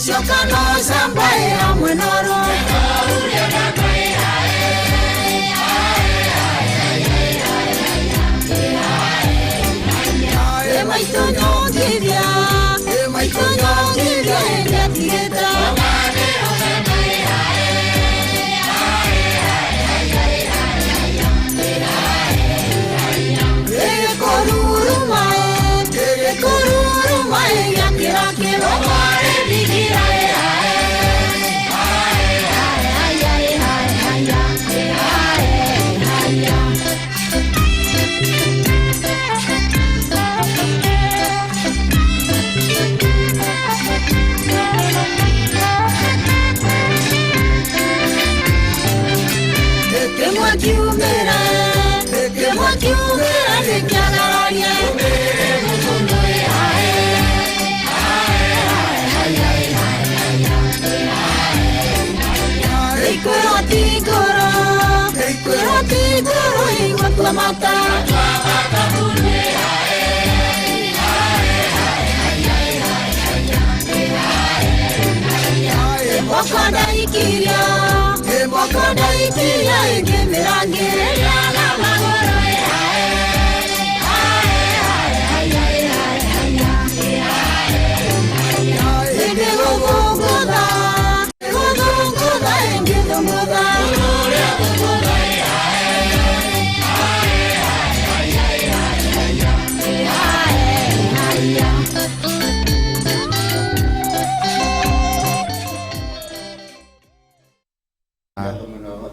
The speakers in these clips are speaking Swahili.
Sokano samba ya mwenoro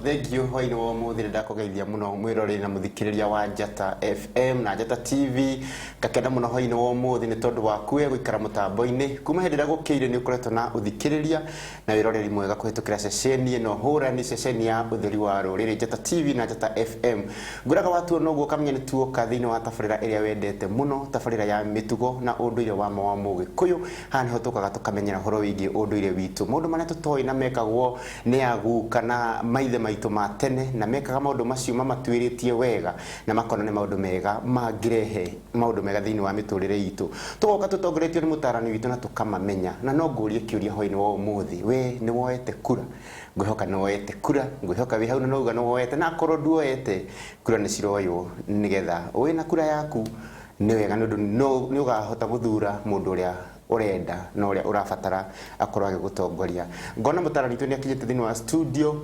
Thank you hoino wa muthire ndakogeithia muno mwirori na muthikiriria wa Njata FM na Njata TV kakenda muno hoino wa muthi ni tondu wa kuwe guikara mutambo-ini kuma hindi gukiire ni ukoretwo na uthikiriria na wiroreri mwega kuhitukira ceceni ino hura ni ceceni ya utheri wa ruriri Njata TV na Njata FM nguraga watu noguo kamenya ni tuoka thini wa tabarira iria wendete muno tabarira ya mitugo na unduire wa mawa mugikuyu hani hotukaga tukamenyera horo wigi unduire witu maundu maria tutoi na mekagwo ni agu kana maithe maitu ma tene na mekaga maundu macio mamatuiritie wega na makona ni maundu mega magirehe maundu mega thini wa miturire itu tugoka tutongoretio ni mutarani witu na tukamamenya na no ngurie kiuria hoini wa umuthi we ni woete kura ngwihoka no woete kura ngwihoka wi hau na nouga no woete na korwo nduoete kura ni ciroywo nigetha wina kura yaku ni wega ni ugahota guthura mundu uria urenda na uria urabatara akorwo agigutongoria ngona mutarani witu ni akinyite thini wa studio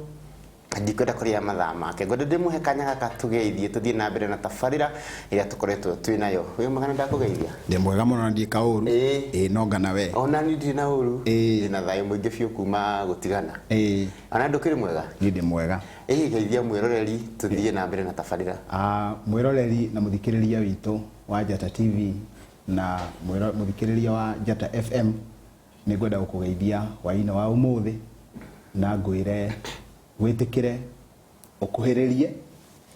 ndikwenda kuria mathaa make ngwenda ndimuhe kanya gaka tugeithie tuthie na mbere na tabarira iria tukoretwo twinayo we magana ndakugeithia ndi mwega muno na ndika uru no ngana we ona ni ndi na uru ndina thayo mwingi biu kuma gutigana ana ndukiri mwega ndi mwega geithia mwiroreri tuthie na mbere na tabarira mwiroreri na muthikiriria witu wa Njata TV na muthikiriria wa Njata FM ni ngwenda gukugeithia waina wa umuthi na ngwire witikire ukuhiririe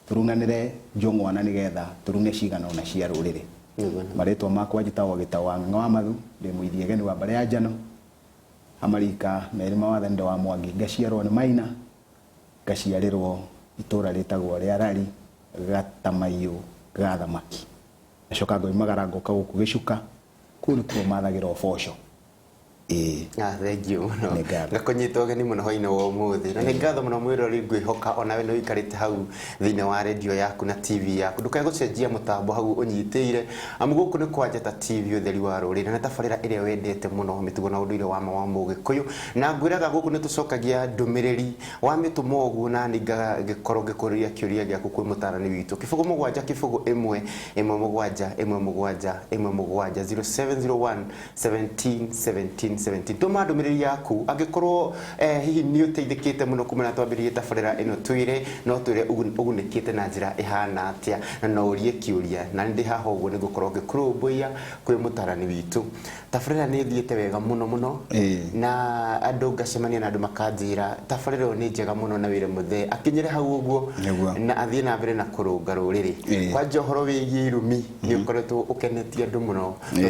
turunganire njongwana nigetha turunge cigano na cia ruriri maritwa makwa njitagwo Gitawa Ng'wa Mathu ndi muithie geni wa bare ya Njano amarika meri mawathendo wa Mwangi ngaciarwo ni Maina ngaciarirwo itura ritagwo ria Rari Gatamayo Gathamaki acoka ngoimagara ngoka guku Gicuka kuri tuo mathagira oboco thank you muno ngakonyita ogeni muno hoine wa umuthi na ngatho muno mwirori ngwihoka ona we no ikarite hau thine wa radio yaku na TV yaku ndukae gucenjia mutambo hau unyitire amuguku ni kwa Njata TV utheri wa ruri na tabarira iria wendete muno mitugo na unduire wa Mugikuyu na ngwiraga guku ni tucokagia ndumiriri wa mitumo ogu na ninga gikoro gikuria kiuria giaku kwi mutarani witu kifugo mugwanja kifugo imwe mugwanja 0701 17 tuma ndumiriri yaku agikorwo hihi ni uteithikite muno kumena twambiririe tabarira ino twire no twire ugunikite na njira ihana atia na no urie kiuria na ndi haha uguo ni gukorwo ngikurumbuia kwi mutarani witu tabarira ni thiete wega muno na andu ngacemania na andu makanjira tabarira ni njega muno na wire muthe akinyire hau uguo na athie na mbere na kurunga ruriri kwa johoro wigie irumi ni ukoretwo ukenetie andu muno ni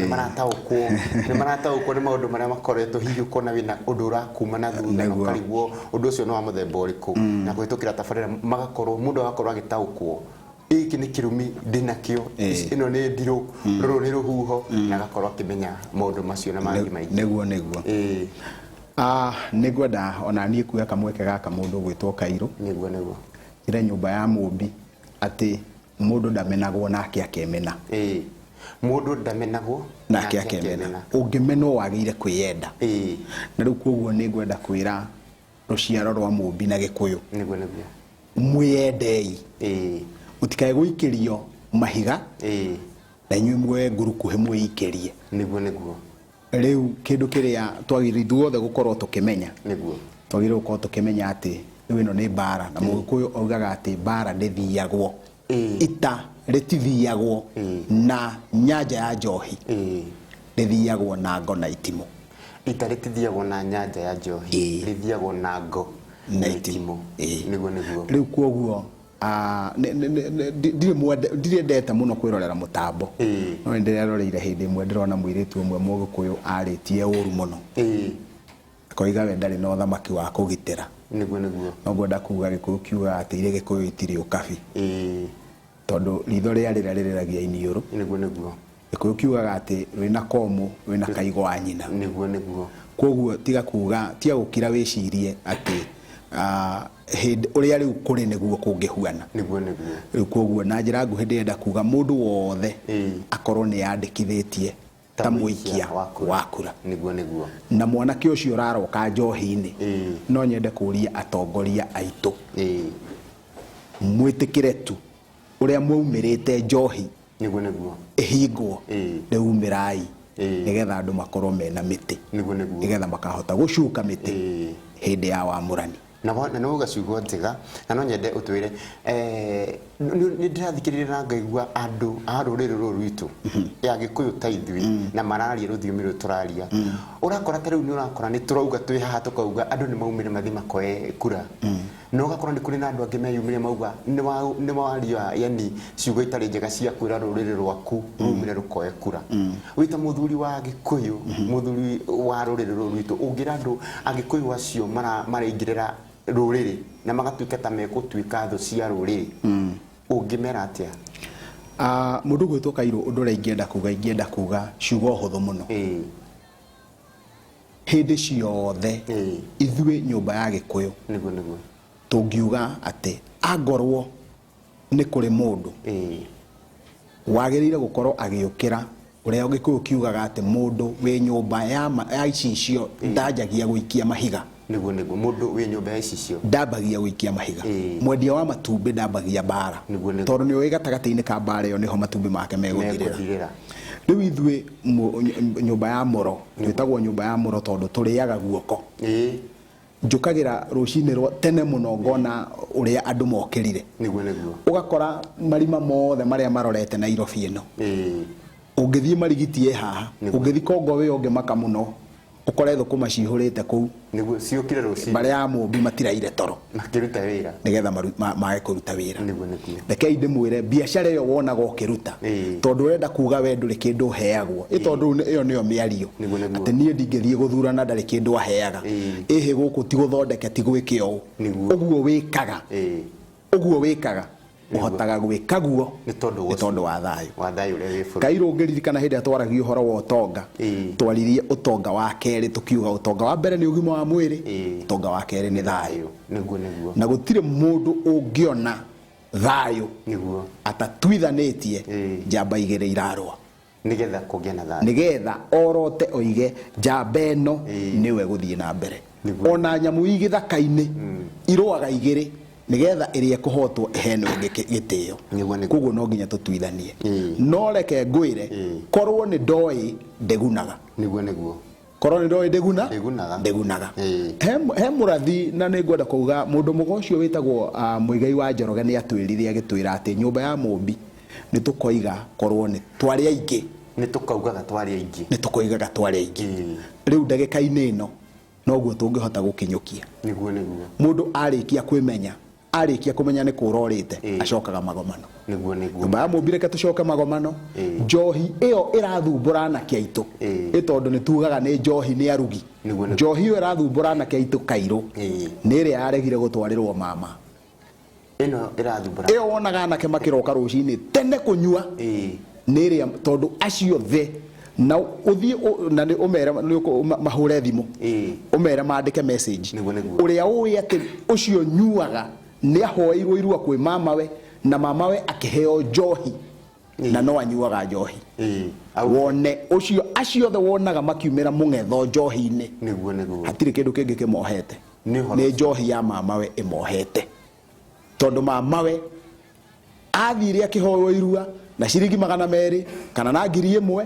marataukwo ni maundu maria makoretwo hihi ukona wina undu urakuma na thutha na ukarigwo undu ucio no wa muthemba uriku na kwitukira tabarira magakorwo mundu agakorwo agitaukwo iki ni kirumi ndinakio ino ni ndiru ruru ni ruhuho na agakorwo akimenya maundu macio na mangi maingi neguo nigwenda ona nie kuya kamweke gaka mundu gwitwo Kairo neguo ire nyumba ya mumbi ati mundu ndamenagwo nake akemena mundu ndamenagwo nake akemena ungimenwo wagire kwiyenda na riu koguo nigwenda kwira ruciaro rwa mumbi na Gikuyu neguo mwiyendei utikae guikirio mahiga na inyuĩ mwe ngurukuhe mwĩikerie neguo riu kindu kiria twagirithwo othe gukorwo tukimenya neguo twagirithwo gukorwo tukimenya ati ino ni bara na Mugikuyu augaga ati bara ndithiagwo ita ritithiagwo na nyanja ya njohi rithiagwo na ngo na itimo ita ritithiagwo na nyanja ya njohi rithiagwo na ngo na itimo neguo riu koguo ndire ndete muno kwirorera mutambo no ndireroreire hindi imwe ndirona mwiritu umwe Mugikuyu aritie uru muno koiga we ndari no thamaki wa kugitira neguo no ngwenda kuga Gikuyu kiuga ati ire Gikuyu itiri ukabi tondu ritho ria rireragia iniuru neguo Gikuyu kiuga ati wina komu wina kaigwa nyina neguo koguo tiga kuga tia gukira wicirie ati hindi uria riu kuri neguo kungihuana neguo riu koguo na njira nguhi ndenda kuga mundu wothe akorwo ni yandikithitie ta muikia wakura neguo na mwanake ucio raroka njohi-ini no nyende kuria atongoria aitu mwitikire tu uria mwaumirite njohi neguo ihingwo reumirai nigetha andu makorwo mena miti nigetha makahota gucuka miti hindi ya wamurani na no gaciugo njega na no nyende utwire ni ndirathikirira na ngaigua andu a ruriri ruru rwitu ya Gikuyu ta ithui na mararia ruthiumi ru turaria urakora ta riu ni urakora ni turauga twi haha tukauga andu ni maumire mathi makoe kura no gakora ni kuri na andu angi meyumire mauga ni waria yani ciugo itari njega cia kwira ruriri rwaku rumire rukoe kura wita muthuri wa Gikuyu muthuri wa ruriri ruru rwitu ungira andu Agikuyu acio maraingirira ruriri na magatuika ta megutwika thu cia ruriri ungimera atia mundu gwitwo Kairo undu ria ingienda kuga ciugo huthu muno hindi ciothe ithui nyumba ya Gikuyu neguo tungiuga ati angorwo ni kuri mundu wagirire gukorwo agiukira uria Gikuyu kiugaga ati mundu wi nyumba ya icicio ndajagia guikia mahiga neguo mundu wi nyumba ya icicio ndabagia guikia mahiga mwendia wa matumbi ndabagia bara tondu ni gatagati-ini ka bara iyo niho matumbi make meguthirira riu ithui nyumba ya muro twitagwo nyumba ya muro tondu turiaga guoko njukagira rucini rwa tene muno ngona uria andu mokirire neguo ugakora marima mothe maria marorete Nairobi ino ungithie marigitie haha ungithie Kongo we ungimaka muno ukore thukuma cihurite kuu niguo ciukire rucini baria ya mumbi matiraire toro makiruta wira nigetha mae kuruta wira niguo rekei ndimwire biashara iyo wonaga ukiruta tondu urenda kuga we nduri kindu heagwo tondu iyo niyo miario ati nie ndingithie guthurana ndari kindu aheaga guku ti guthondeke ti gwikio uguo wikaga uhotaga gwika guo ni tondu wa thayu uria wi buru Kairo ngiririkana hindi atwaragio horo wa utonga twaririe utonga wa keri tukiuga utonga wa mbere ni ugima wa mwiri utonga wa keri ni thayu niguo na gutire mundu ungiona thayu niguo atatwithanitie njamba igere irarwa nigetha kugia na thayu nigetha orote oige njamba eno niwe guthie na mbere ona nyamu igithaka-ini irwaga igiri nigetha iria kuhotwo heno gitio kuguo no nginya tutwithanie no reke ngwire korwo ni ndoi ndegunaga niguo korwo ni ndoi ndegunaga he murathi na ni ngwenda kuuga mundu mugocio witagwo Muigai wa Njoroge ni atwirire agitwira ati nyumba ya mumbi ni tukoiga korwo ni twari aingi ni tukaugaga twari aingi riu ndagika-ini ino noguo tungihota gukinyukia niguo mundu arikia kwimenya arikia kumenya ni kurorite acokaga magomano nyumba ya mumbi reke tucoke magomano njohi iyo irathumbura na kiaitu itondu ni tugaga ni njohi ni arugi njohi iyo irathumbura na kiaitu Kairo ni iri yaregire gutwarirwo mama ino irathumbura iyo wonaga anake makiroka rucini tene kunyua ni iri tondu acio the na uthie na ni umere mahure thimu umere maandike message uria uwi ati ucio nyuaga ni ahoirwo irua kwi mamawe na mamawe akiheo njohi na no anyuaga njohi wone ucio acio the wonaga makiumira mungetho njohi-ini hatire kindu kingi kimohete ni njohi ya mamawe imohete tondu mamawe athire akihoyo irua na ciringi 200 kana na 1000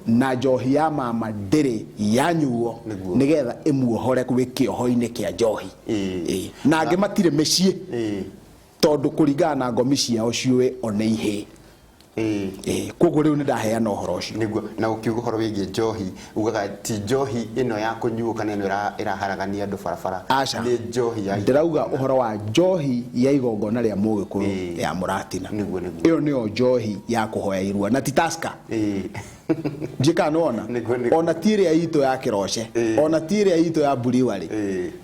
na njohi ya mama ndiri yanyuo nigetha imuohore kwi kioho-ini kia njohi na angi matire mecii tondu kuringana na ngomi ciao ciuwe one ihe koguo riu ni ndaheana uhoro ucio niguo na ukiuga uhoro wigie njohi ugaga ti njohi ino ya kunyuo kana ino iraharagania andu barabara ni njohi ya ndirauga uhoro wa njohi ya igongona ria Mugikuyu ya Muratina iyo niyo njohi ya kuhoya irua na titaska jikanona ona tire ya ito ya kiroshe ona tire ya ito ya buriwari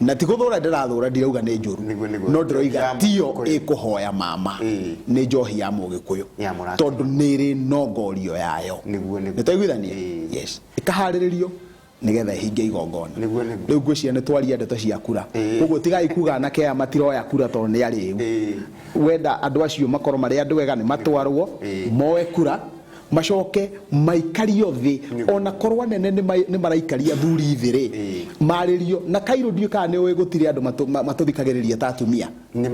na tikuthura ndirathura ndirauga ni njuru no ndiroiga tio ikuhoya mama ni njohi ya Mugikuyu tondu niri nongorio yayo nitaiguithania yes ikahariririo nigetha hinge igongona riu ngwiciria ni twaria ndeto cia kura koguo tigai kuga anake aya matiroya kura tondu ni ariu wenda andu acio makorwo mari andu wega ni matwarwo moe kura macoke maikario thi ona korwa nene ni maraikaria thuri thiri maririo na Kairo ndiuka ni we gutire andu matuthikagiriria ta atumia ni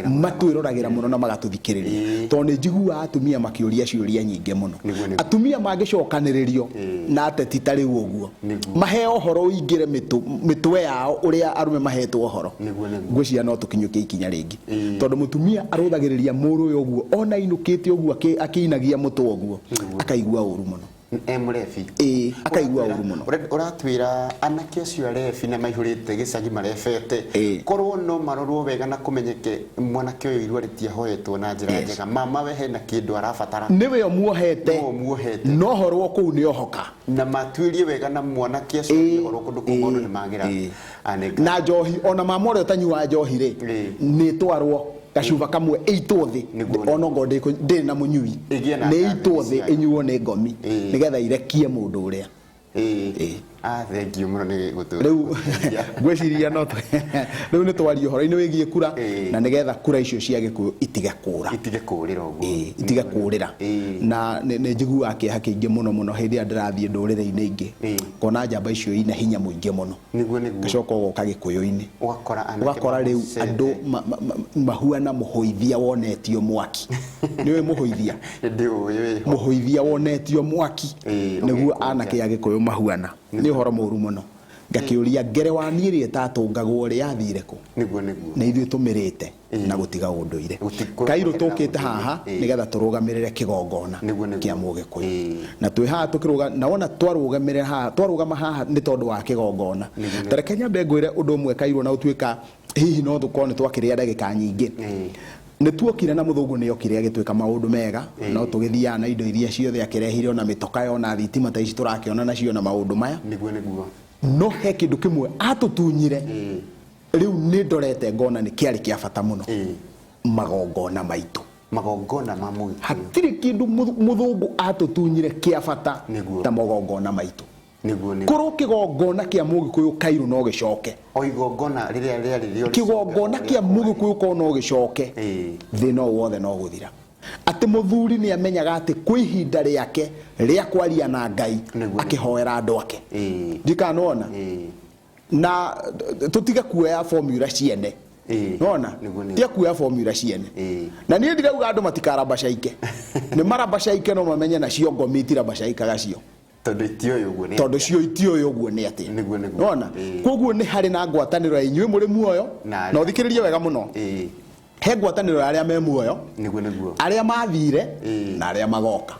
matwirораgira muno na magatuthikiriria tondu njigua atumia makiuria ciuria nyinge muno atumia mangicokaniririo na ateti tari uguo mahe ohoro ingire mitwe yao uria arume mahetwo ohoro ngwiciria no tukinyukie ikinya ringi tondu mutumia aruthagiriria muru uyu uguo ona inukite uguo akiinagia mutwe uguo akaigua uru muno murefi akaigua uru muno uratwira anake acio arefi na maihurite gicagi marefete korwo no marorwo wega na kumenyeke mwanake uyu irua ritiahoetwo na njira njega mama we hena kindu arabatara niwe omuohete no horwo kuu ni ohoka na matwirie wega na mwanake acio horwo kundu kumono ni magira na njohi ona mama uri tanyua njohi ri ni twarwo gacuba kamwe eitwo thi ona ngo ndi na munyui ni eitwo thi inyuo ni ngomi nigetha irekie mundu uria thank you muno ni gutu riu ngwiciria no riu ni twario horo-ini wigie kura na nigetha kura icio cia Gikuyu itigekurira uguo itigekurira na ni njigua kieha kiingi muno hindi ya ndirathie ndurire-ini ingi kona njamba icio ina hinya muingi muno gacoka goka Gikuyu-ini ugakora riu andu mahuana muhoithia wonetio mwaki niwe muhoithia wonetio mwaki niguo anake ya Gikuyu mahuana ni horo muru muno ngakiuria ngere wa niiri tatungagwo ri yathire ku na ithuĩ tumirite na gutiga unduire Kairo tukite haha nigetha turugamirire kigongona kia Mugikuyu na twi haha tukiruga na wona twarugama haha ni tondu wa kigongona tareke nyambe ngwire undu umwe Kairo na utuika hihi no thukone twakiria ndagika nyingi ni tuokire na muthungu ni okire agitwika maundu mega no tugithia na indo iria ciothe akirehire ona mitoka yona thitima ta ici turakiona nacio na maundu maya no he kindu kimwe atutunyire riu ni ndorete ngona ni kiari kia bata muno magongona maitu magongona ma Mũgĩkũyũ hatire kindu muthungu atutunyire kia bata ta magongona maitu koro kigongona kia Mũgĩkũyũ Kairu no gicoke o igongona riria rĩarĩ kigongona kia Mũgĩkũyũ ko no gicoke thina wothe no guthira ati muthuri ni amenyaga ati kwi ihinda riake ria kwaria na Ngai akihoera andu ake ndikanona na tutiga kuoya formula ciene nona tia kuoya formula ciene na nie ndirauga andu matikarabashaike ni marabashaike no mamenye na cio ngomitira bashaikaga cio tondu itioyo guo ni tondu cio itioyo guo ni ati nona koguo ni hari na ngwataniro ya inyuĩ muri muoyo na uthikiririe wega muno he ngwataniro ya aria me muoyo niguo aria mathire na aria magoka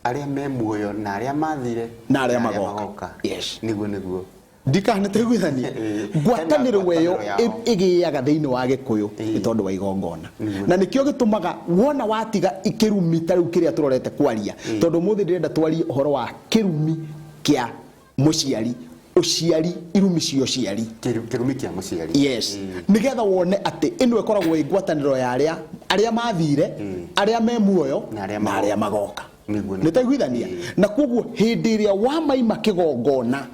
aria me muoyo na aria mathire na aria magoka yes niguo ndikana teguithania ngwataniro weyo igiaga thiini wa Gikuyu ni tondu wa igongona na nikio gitumaga wona watiga ikirumi tariu kiria turorete kwaria tondu muthi ndirenda twarie uhoro wa kirumi kia muciari uciari irumi cio ciari kirumi kia muciari yes nigetha wone ati ino ikoragwo igwataniro ya aria mathire aria me muoyo na aria magoka nitaiguithania na koguo hindi iria wa maima kigongona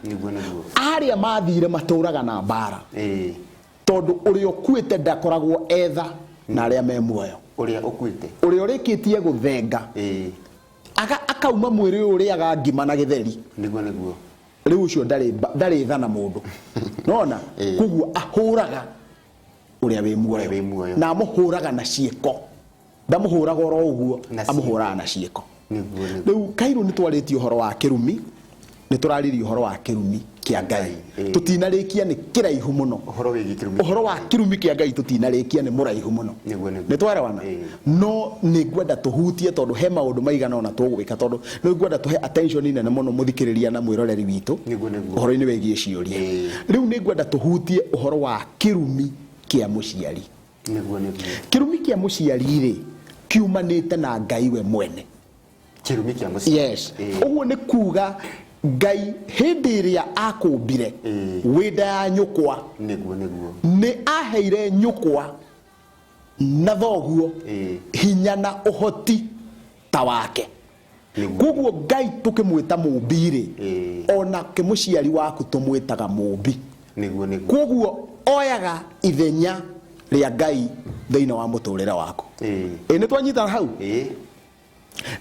aria mathire maturaga na mbara tondu uria ukuite ndakoragwo etha na aria me muoyo uria ukuite uria urikitie guthenga akauma mwiri uria agangima na githeri niguo riu ucio ndari thana mundu nona koguo ahuraga uria we muoyo na amuhuraga na cieko ndamuhuraga oro uguo amuhuraga na cieko riu Kairu ni twarĩtie uhoro wa kirumi ni turaririe uhoro wa kirumi kia Ngai tutinarikia ni kiraihu muno uhoro wa kirumi kia Ngai tutinarikia ni muraihu muno ni twarawana no ni ngwenda tuhutie tondu he maundu maigana ona tugwika tondu ni ngwenda tuhe attention nene muno muthikiriria na mwiroreri witu uhoro-ini wegie ciuria riu ni ngwenda tuhutie uhoro wa kirumi kia muciari kirumi kia muciari ri kiumanite na Ngai we mwene kirumi kia muciari yes uguo ni kuga Ngai hindi iria akumbire wenda ya nyukwa niguo ni aheire nyukwa na thoguo hinya na uhoti ta wake koguo Ngai tukimwita mumbiri ona kimuciari waku tumwitaga mumbi koguo oyaga ithenya ria Ngai thiini wa muturire waku ni twanyitana hau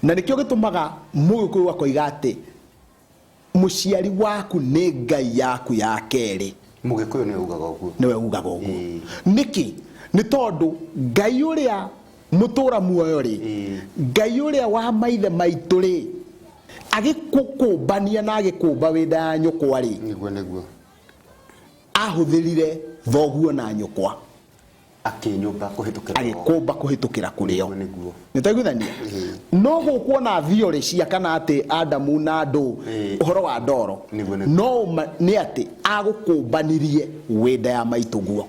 na nikio gitumaga Mũgĩkũyũ akoiga ati muciari waku ni Ngai yaku ya keri Mũgĩkũyũ ni ugaga uguo niwe ugaga uguo niki ni tondu Ngai uria mutura muoyo ri Ngai uria wa maithe maitu ri agikukumbania na agikumba wenda ya nyukwa ri niguo ahuthirire thoguo na nyukwa akinyumba kuhitukira agikumba kuhitukira kurio nitaiguithania no gukuona thiori cia kana ati Adamu na ndu uhoro wa ndoro no ni ati agukumbanirie wenda ya maituguo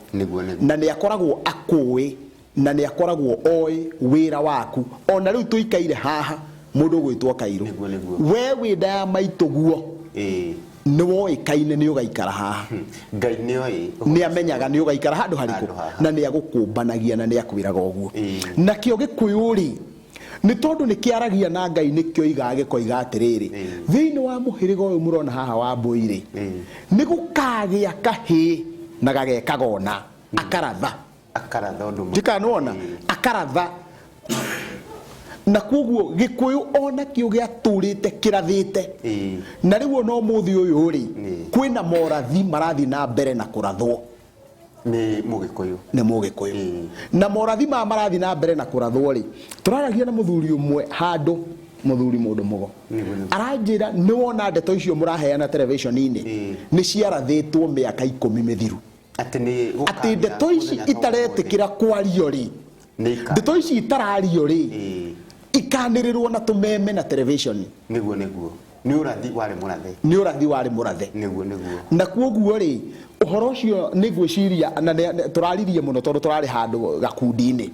na ni akoragwo akui na ni akoragwo oi wira waku ona riu tuikaire haha mundu gwitwo Kairu we wenda ya maituguo ni woikaine ni ugaikara haha Ngai ni oi ni amenyaga ni ugaikara handu hariku na ni agukumbanagia na ni akwiraga uguo na kio Gikuyu ri ni tondu ni kiaragia na Ngai ni kio igage koiga atiriri thiini wa muhiriga uyu murona haha wa mbui ri ni gukagia kahi na gagekagona akaratha undu ndikanona akaratha na koguo Gikuyu ona kio giaturite kirathite na riu no muthi uyu ri kwina morathi marathi na mbere na kurathwo ni Mũgĩkũyũ na morathi marathi na mbere na kurathwo ri turaragia na muthuri umwe handu muthuri mundu mugo aranjira ni wona ndeto icio muraheana television-ini ni ciarathitwo miaka 10 mithiru ati ndeto ici itaretikira kwario ri ndeto ici itarario ri ikanirirwo na tumeme na television niguo ni urathi wari murathe niguo na koguo ri uhoro ucio ni gwiciria na turaririe muno tondu turari handu gakundi-ini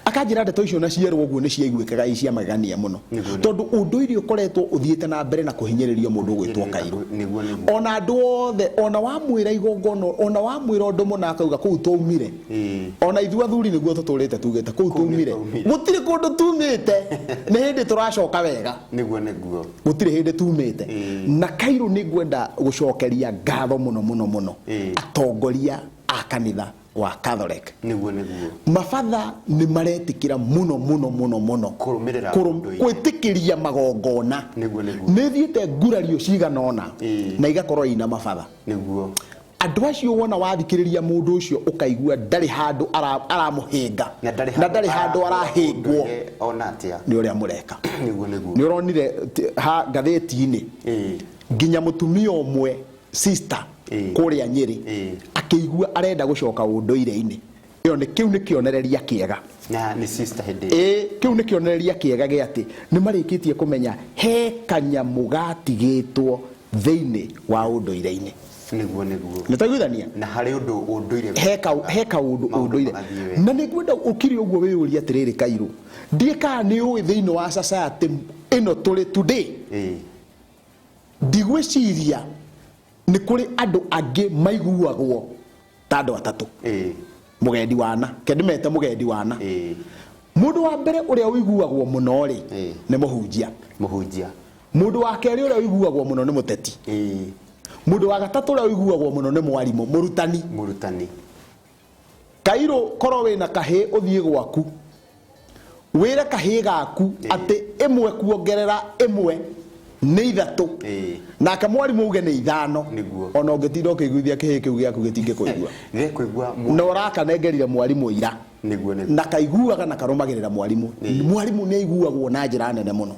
akanjira ndeto icio na cierwo guo ni ciaiguikaga icia magania muno tondu unduire ukoretwo uthiete na mbere na kuhinyiririo mundu gwitwo Kairu ona andu othe ona wamwira igongono ona wamwira undu muna akauga kuu tuumire ona ithu athuri niguo tuturite tugite kuu tuumire gutire kundu tumite ni hindi turacoka wega niguo gutire hindi tumite na Kairu ni ngwenda gucokeria ngatho muno atongoria a kanitha wa Catholic niguo mabatha ni maretikira muno kurumirira kwitikiria magongona ni thiete ngurario ciganona na igakorwo ina mabatha niguo andu acio wona wathikiriria mundu ucio ukaigua ndari handu aramuhinga na ndari handu arahingwo ona atia ni uria mureka niguo ni uronire ha gatheti-ini nginya mutumia umwe sister kuria Nyeri akigua arenda gucoka unduire-ini iyo ni kiu ni kionereria kiega na ni sister hindi kiu ni kionereria kiega ge ati ni marikitie kumenya he kanyamu gatigitwo thiini wa unduire-ini niguo nitaiguithania na hari undu unduire heka unduire na nigwenda ukiri uguo wiyuria atiriri Kairu ndika ni uwi thiini wa society ino tuli today ndigwiciria ni kuri andu angi maiguagwo ta andu atatu mugendi wana kendimete mugendi wana mundu wa mbere uria uiguagwo muno ri ni muhunjia mundu wa keri uria uiguagwo muno ni muteti mundu wa gatatu uria uiguagwo muno ni mwarimu murutani Kairu korwo wina kahi uthie gwaku wira kahi gaku ati imwe kuongerera imwe ni ithatu na kamwarimu uge ni ithano ona ungitinda ukiguithia kihi kiu giaku gitinge kuigua na uraka nengerire mwarimu ira na kaiguaga na karumagirira mwarimu ni aiguagwo na njira nene muno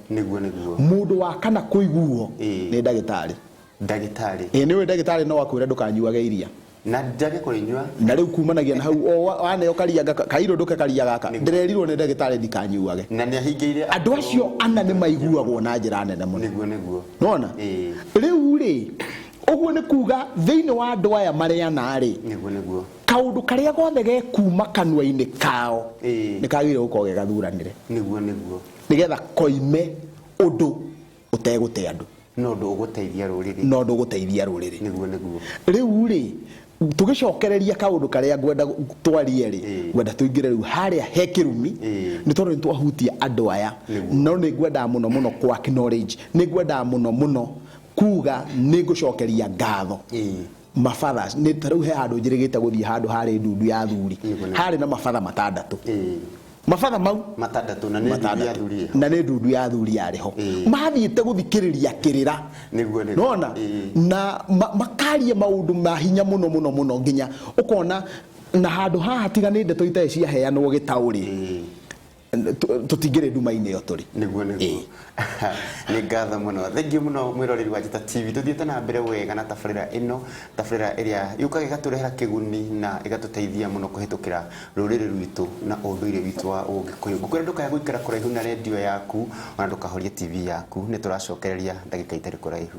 mundu wa kana kuiguo ni ndagitari ni we ndagitari no akwira ndukanyuage iria na ndage kurinyua na riu kumanagia na hau wane ukariaga Kairu nduke karia gaka ndirerirwo ni ndagitari ndikanyuage na ni ahingeire andu acio ana ni maiguagwo na njira nene muno niguo nona riu ri uguo ni kuga thiini wa andu aya mariana ri niguo kaundu karia gothe ge kuma kanwa-ini kao ni kagire gukorwo gegathuranire niguo nigetha koime undu utegute andu no ndu uguteithia ruriri niguo riu ri tugicokereria kaundu karia ngwenda twarie ri ngwenda tuingire riu haria he kirumi ni tondu ni twahutia andu aya no ni ngwenda muno kwa acknowledge ni ngwenda muno kuga ni gucokeria ngatho mafathers ni taru he handu njirigite guthie handu hari ndundu ya thuri hari na mafatha matandatu mafatha mau matandatu na ni ndundu ya thuri yariho mathiite guthikiriria kirira nona na makaria maundu mahinya muno nginya ukona na handu haha tigani ndeto itae cia heanwo gitauri tutingire nduma-ini yo turi niguo ni ngatho muno thank you muno mwiroreri wa Njata TV tuthiete na mbere wega na tabarira ino tabarira iria yukaga igaturehera kiguni na igatuteithia muno kuhitukira ruriri rwitu na unduire witu wa Ugikuyu ngukwira ndukaya guikara kuraihu na radio yaku ona ndukahorie TV yaku ni turacokereria ndagika itari kuraihu